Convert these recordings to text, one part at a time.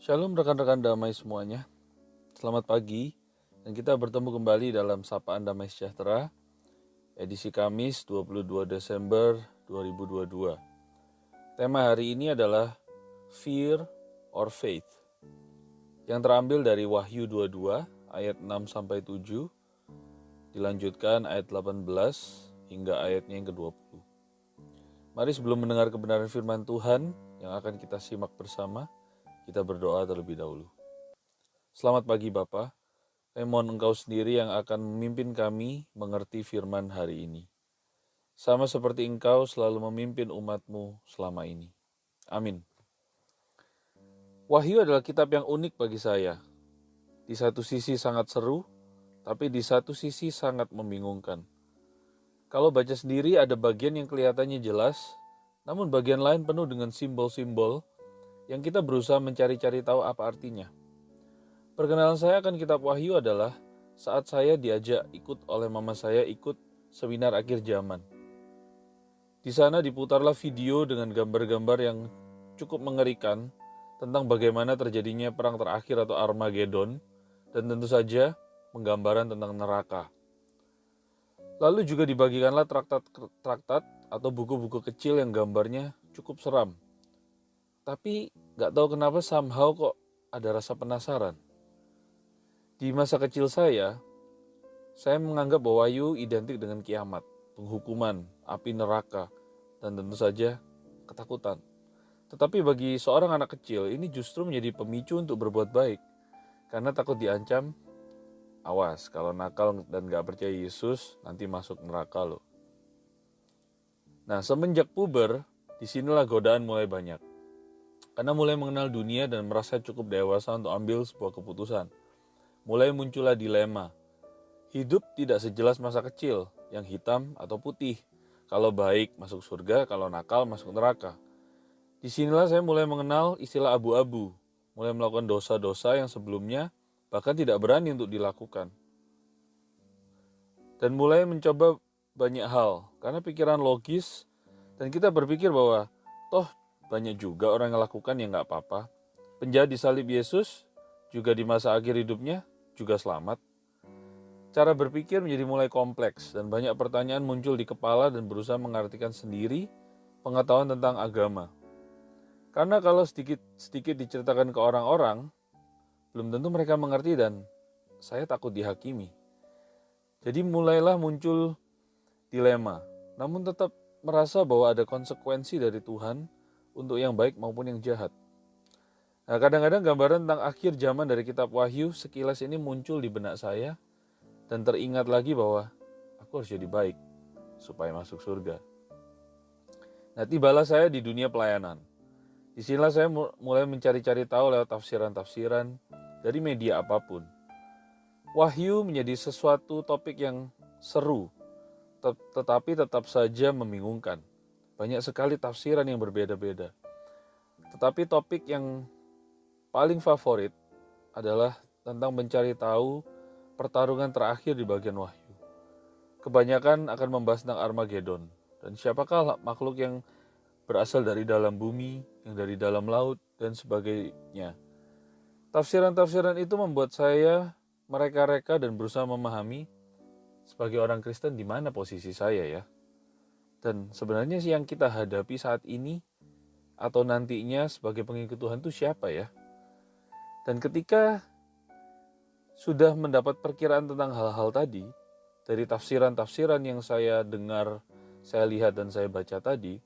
Shalom rekan-rekan damai semuanya. Selamat pagi dan kita bertemu kembali dalam Sapaan Damai Sejahtera edisi Kamis 22 Desember 2022. Tema hari ini adalah Fear or Faith yang terambil dari Wahyu 22 ayat 6 sampai 7, dilanjutkan ayat 18 hingga ayatnya yang ke-20. Mari sebelum mendengar kebenaran firman Tuhan yang akan kita simak bersama, kita berdoa terlebih dahulu. Selamat pagi Bapa. Kami mohon Engkau sendiri yang akan memimpin kami mengerti firman hari ini. Sama seperti Engkau selalu memimpin umat-Mu selama ini. Amin. Wahyu adalah kitab yang unik bagi saya. Di satu sisi sangat seru, tapi di satu sisi sangat membingungkan. Kalau baca sendiri ada bagian yang kelihatannya jelas, namun bagian lain penuh dengan simbol-simbol yang kita berusaha mencari-cari tahu apa artinya. Perkenalan saya akan kitab Wahyu adalah saat saya diajak ikut oleh mama saya ikut seminar akhir zaman. Di sana diputarlah video dengan gambar-gambar yang cukup mengerikan tentang bagaimana terjadinya perang terakhir atau Armageddon dan tentu saja penggambaran tentang neraka. Lalu juga dibagikanlah traktat atau buku-buku kecil yang gambarnya cukup seram. Tapi gak tahu kenapa somehow kok ada rasa penasaran. Di masa kecil saya menganggap bahwa Wahyu identik dengan kiamat, penghukuman, api neraka, dan tentu saja ketakutan. Tetapi bagi seorang anak kecil, ini justru menjadi pemicu untuk berbuat baik. Karena takut diancam, awas kalau nakal dan gak percaya Yesus, nanti masuk neraka loh. Nah, semenjak puber, disinilah godaan mulai banyak. Karena mulai mengenal dunia dan merasa cukup dewasa untuk ambil sebuah keputusan. Mulai muncullah dilema. Hidup tidak sejelas masa kecil, yang hitam atau putih. Kalau baik masuk surga, kalau nakal masuk neraka. Disinilah saya mulai mengenal istilah abu-abu. Mulai melakukan dosa-dosa yang sebelumnya bahkan tidak berani untuk dilakukan. Dan mulai mencoba banyak hal, karena pikiran logis. Dan kita berpikir bahwa, toh banyak juga orang yang lakukan yang gak apa-apa. Penjahat disalib Yesus, juga di masa akhir hidupnya, juga selamat. Cara berpikir menjadi mulai kompleks dan banyak pertanyaan muncul di kepala dan berusaha mengartikan sendiri pengetahuan tentang agama. Karena kalau sedikit diceritakan ke orang-orang, belum tentu mereka mengerti dan saya takut dihakimi. Jadi mulailah muncul dilema, namun tetap merasa bahwa ada konsekuensi dari Tuhan untuk yang baik maupun yang jahat. Nah, kadang-kadang gambaran tentang akhir zaman dari kitab Wahyu sekilas ini muncul di benak saya dan teringat lagi bahwa aku harus jadi baik supaya masuk surga. Nah, tibalah saya di dunia pelayanan. Disinilah saya mulai mencari-cari tahu lewat tafsiran-tafsiran dari media apapun. Wahyu menjadi sesuatu topik yang seru, tetapi tetap saja membingungkan. Banyak sekali tafsiran yang berbeda-beda. Tetapi topik yang paling favorit adalah tentang mencari tahu pertarungan terakhir di bagian Wahyu. Kebanyakan akan membahas tentang Armageddon dan siapakah makhluk yang berasal dari dalam bumi, yang dari dalam laut, dan sebagainya. Tafsiran-tafsiran itu membuat saya mereka-reka dan berusaha memahami sebagai orang Kristen di mana posisi saya ya. Dan sebenarnya sih yang kita hadapi saat ini atau nantinya sebagai pengikut Tuhan itu siapa ya? Dan ketika sudah mendapat perkiraan tentang hal-hal tadi, dari tafsiran-tafsiran yang saya dengar, saya lihat dan saya baca tadi,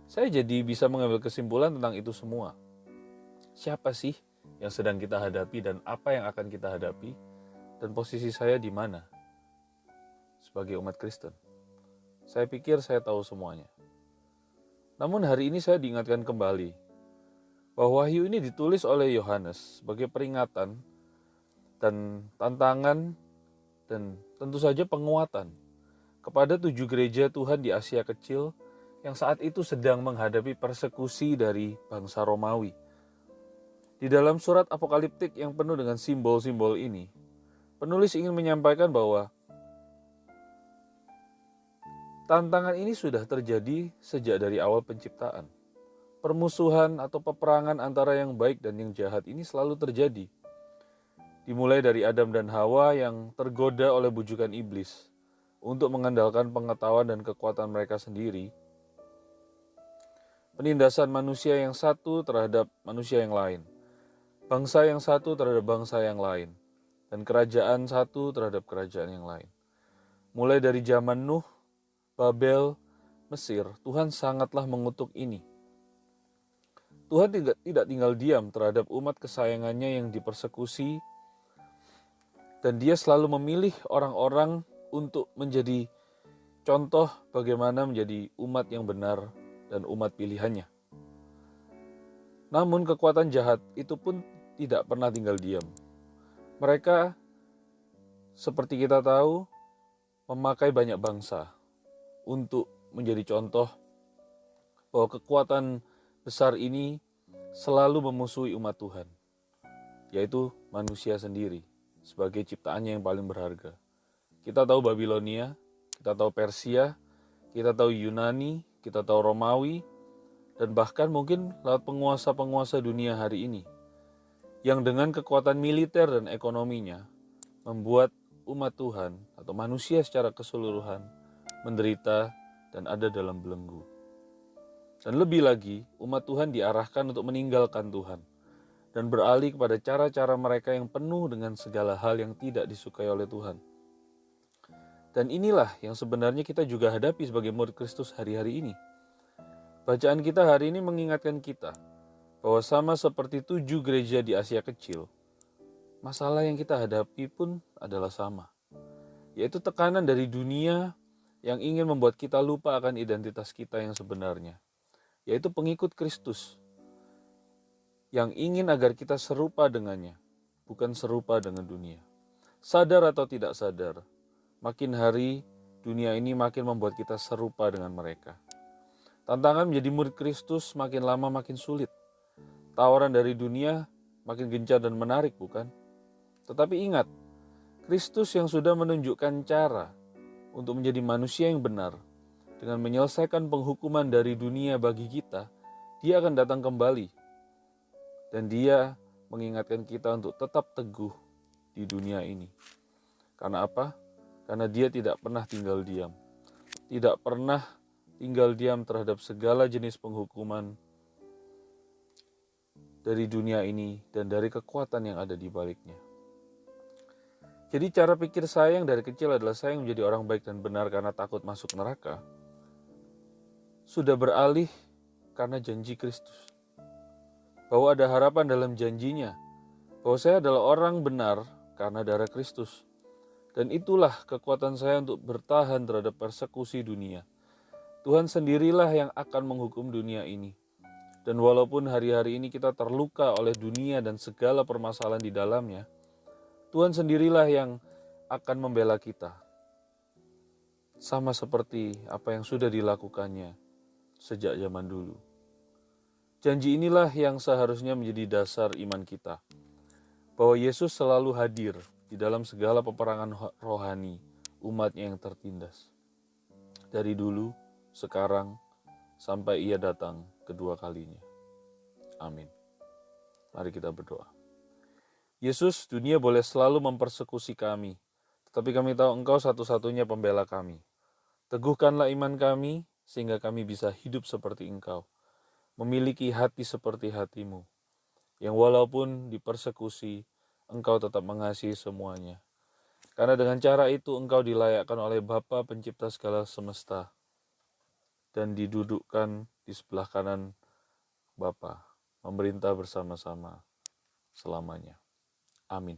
saya jadi bisa mengambil kesimpulan tentang itu semua. Siapa sih yang sedang kita hadapi dan apa yang akan kita hadapi? Dan posisi saya di mana sebagai umat Kristen? Saya pikir saya tahu semuanya. Namun hari ini saya diingatkan kembali bahwa Wahyu ini ditulis oleh Yohanes sebagai peringatan dan tantangan dan tentu saja penguatan kepada 7 gereja Tuhan di Asia Kecil yang saat itu sedang menghadapi persekusi dari bangsa Romawi. Di dalam surat apokaliptik yang penuh dengan simbol-simbol ini, penulis ingin menyampaikan bahwa tantangan ini sudah terjadi sejak dari awal penciptaan. permusuhan atau peperangan antara yang baik dan yang jahat ini selalu terjadi. Dimulai dari Adam dan Hawa yang tergoda oleh bujukan iblis untuk mengandalkan pengetahuan dan kekuatan mereka sendiri. Penindasan manusia yang satu terhadap manusia yang lain. Bangsa yang satu terhadap bangsa yang lain. Dan kerajaan satu terhadap kerajaan yang lain. Mulai dari zaman Nuh, Babel, Mesir, Tuhan sangatlah mengutuk ini. Tuhan tidak tinggal diam terhadap umat kesayangannya yang dipersekusi, dan dia selalu memilih orang-orang untuk menjadi contoh bagaimana menjadi umat yang benar dan umat pilihannya. Namun kekuatan jahat itu pun tidak pernah tinggal diam. Mereka, seperti kita tahu, memakai banyak bangsa untuk menjadi contoh bahwa kekuatan besar ini selalu memusuhi umat Tuhan, yaitu manusia sendiri sebagai ciptaannya yang paling berharga. Kita tahu Babilonia, kita tahu Persia, kita tahu Yunani, kita tahu Romawi, dan bahkan mungkin lewat penguasa-penguasa dunia hari ini, yang dengan kekuatan militer dan ekonominya membuat umat Tuhan atau manusia secara keseluruhan menderita dan ada dalam belenggu. Dan lebih lagi, umat Tuhan diarahkan untuk meninggalkan Tuhan dan beralih kepada cara-cara mereka yang penuh dengan segala hal yang tidak disukai oleh Tuhan. Dan inilah yang sebenarnya kita juga hadapi sebagai murid Kristus hari-hari ini. Bacaan kita hari ini mengingatkan kita bahwa sama seperti 7 gereja di Asia Kecil, masalah yang kita hadapi pun adalah sama, yaitu tekanan dari dunia yang ingin membuat kita lupa akan identitas kita yang sebenarnya, yaitu pengikut Kristus, yang ingin agar kita serupa dengannya, bukan serupa dengan dunia. Sadar atau tidak sadar, makin hari dunia ini makin membuat kita serupa dengan mereka. Tantangan menjadi murid Kristus makin lama makin sulit. Tawaran dari dunia makin gencar dan menarik, bukan? Tetapi ingat, Kristus yang sudah menunjukkan cara untuk menjadi manusia yang benar, dengan menyelesaikan penghukuman dari dunia bagi kita, dia akan datang kembali. Dan dia mengingatkan kita untuk tetap teguh di dunia ini. Karena apa? Karena dia tidak pernah tinggal diam. Tidak pernah tinggal diam terhadap segala jenis penghukuman dari dunia ini dan dari kekuatan yang ada di baliknya. Jadi cara pikir saya yang dari kecil adalah saya yang menjadi orang baik dan benar karena takut masuk neraka, sudah beralih karena janji Kristus. Bahwa ada harapan dalam janjinya, bahwa saya adalah orang benar karena darah Kristus. Dan itulah kekuatan saya untuk bertahan terhadap persekusi dunia. Tuhan sendirilah yang akan menghukum dunia ini. Dan walaupun hari-hari ini kita terluka oleh dunia dan segala permasalahan di dalamnya, Tuhan sendirilah yang akan membela kita. Sama seperti apa yang sudah dilakukannya sejak zaman dulu. Janji inilah yang seharusnya menjadi dasar iman kita. Bahwa Yesus selalu hadir di dalam segala peperangan rohani umatnya yang tertindas. Dari dulu, sekarang, sampai ia datang kedua kalinya. Amin. Mari kita berdoa. Yesus, dunia boleh selalu mempersekusi kami, tetapi kami tahu Engkau satu-satunya pembela kami. Teguhkanlah iman kami, sehingga kami bisa hidup seperti Engkau, memiliki hati seperti hati-Mu, yang walaupun dipersekusi, Engkau tetap mengasihi semuanya. Karena dengan cara itu Engkau dilayakkan oleh Bapa pencipta segala semesta, dan didudukkan di sebelah kanan Bapa, memerintah bersama-sama selamanya. Amin.